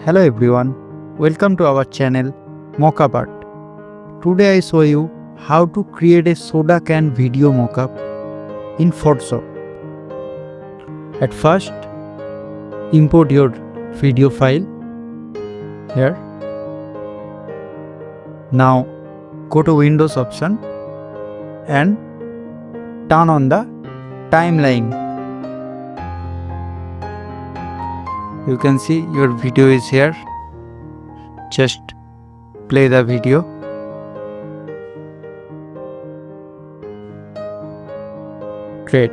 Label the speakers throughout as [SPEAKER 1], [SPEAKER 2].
[SPEAKER 1] Hello everyone, welcome to our channel Mockupart. Today I show you how to create a soda can video mockup in Photoshop. At first, import your video file here. Now go to Windows option and turn on the timeline. You can see your video is here. Just play the video. Great.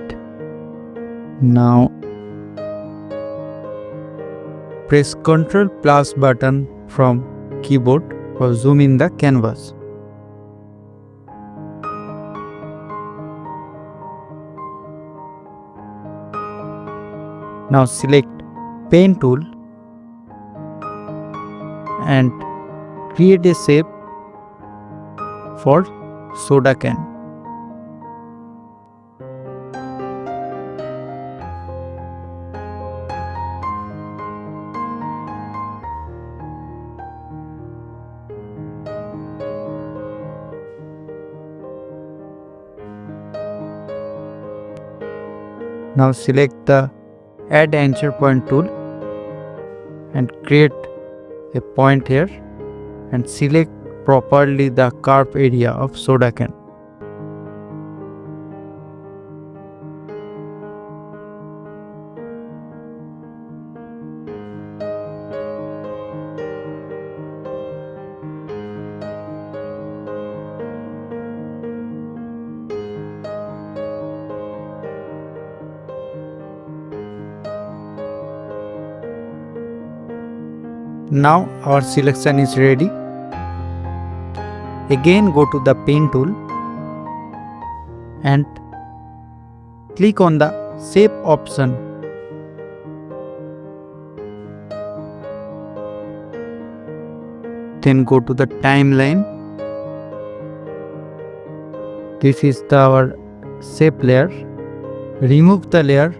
[SPEAKER 1] Now press Ctrl plus button from keyboard for zoom in the canvas. Now select pen tool and create a shape for soda can. Now select the add anchor point tool and create a point here and select properly the curve area of soda can. Now our selection is ready. Again go to the pen tool and click on the shape option. Then go to the timeline. This is our shape layer. Remove the layer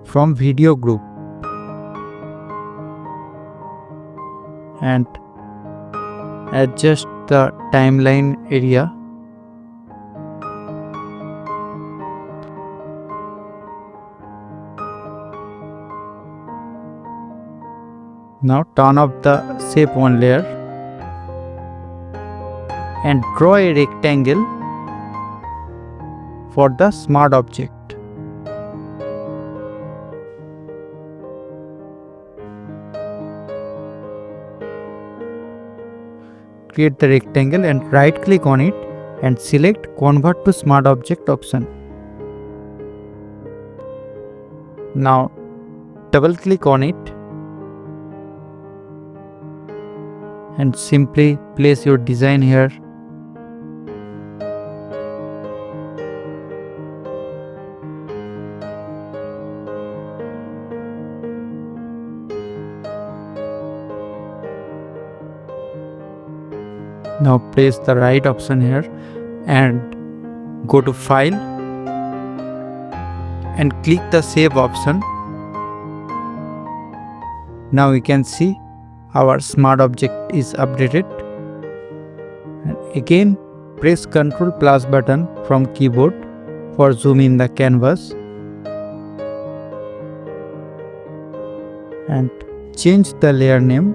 [SPEAKER 1] from video group and adjust the timeline area. Now turn off the shape one layer and draw a rectangle for the smart object. Create the rectangle and right click on it and select convert to smart object option. Now double click on it and simply place your design here. Now press the right option here and go to file and click the save option. Now you can see our smart object is updated. And again press Ctrl plus button from keyboard for zoom in the canvas and change the layer name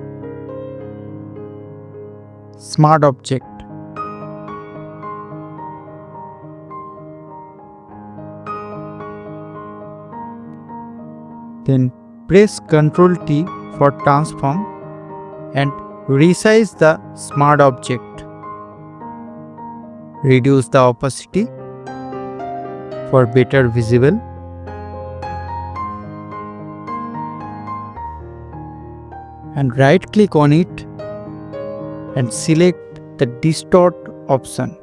[SPEAKER 1] Smart Object. Then press Ctrl T for transform and resize the smart object. Reduce the opacity for better visible. And right click on it and select the distort option.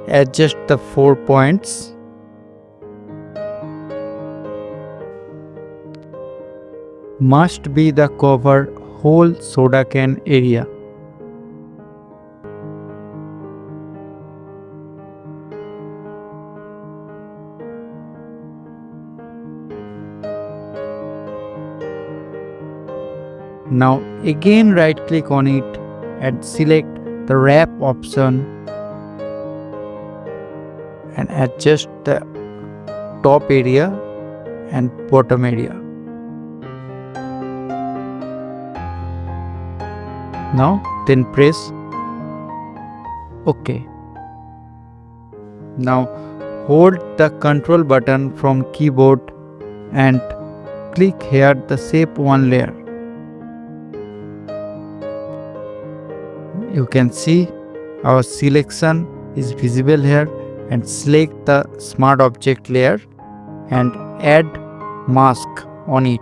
[SPEAKER 1] Adjust the 4 points. Must be the cover whole soda can area. Now again right click on it and select the wrap option and adjust the top area and bottom area. Now then press OK. Now hold the control button from keyboard and click here the shape 1 layer. You can see our selection is visible here, and select the smart object layer and add mask on it.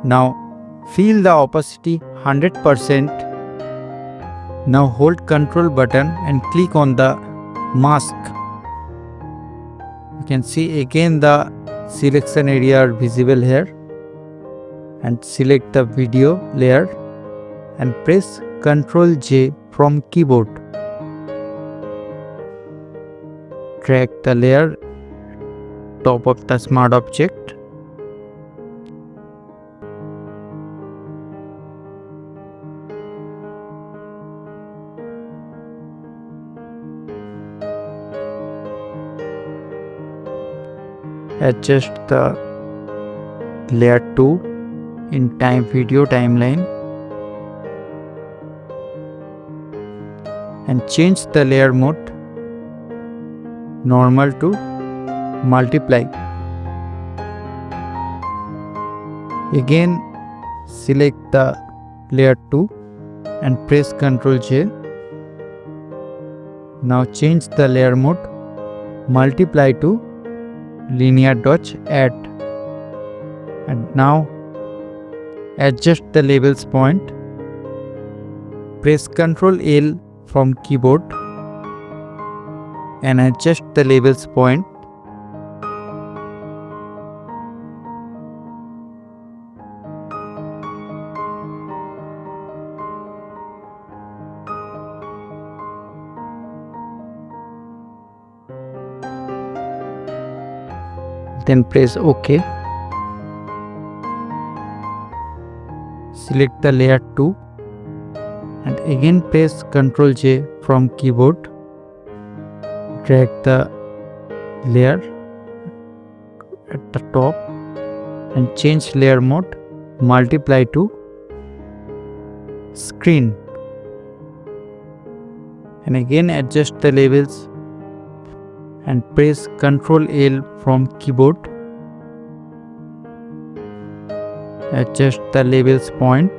[SPEAKER 1] Now fill the opacity 100%. Now hold Ctrl button and click on the mask. You can see again the selection area are visible here, and select the video layer and press Ctrl J from keyboard. Drag the layer top of the smart object. Adjust the layer 2 in video timeline and change the layer mode normal to multiply. Again select the layer 2 and press Ctrl J. Now change the layer mode multiply to linear dodge add, and now adjust the labels point. Press Ctrl L from keyboard and adjust the labels point. Then press OK. Select the layer 2 and again press Ctrl J from keyboard. Drag the layer at the top and change layer mode multiply to screen, and again adjust the labels and press Ctrl L from keyboard. Adjust the labels point.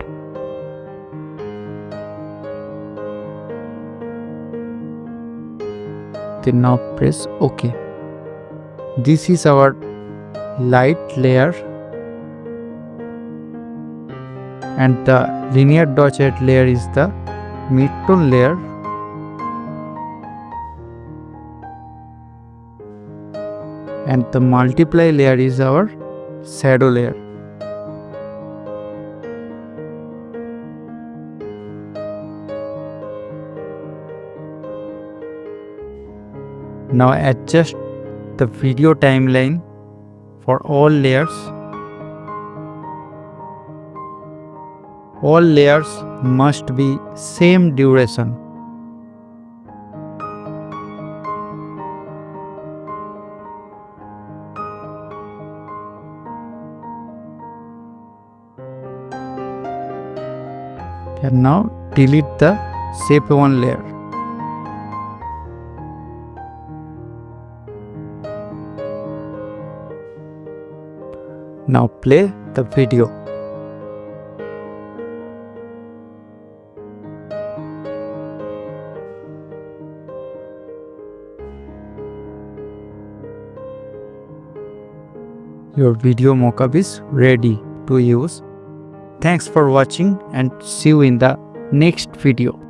[SPEAKER 1] Then now press OK. This is our light layer, and the linear dotted layer is the mid-tone layer. And the multiply layer is our shadow layer. Now adjust the video timeline for all layers. All layers must be same duration. And now delete the shape 1 layer. Now play the video. Your video mockup is ready to use. Thanks for watching and see you in the next video.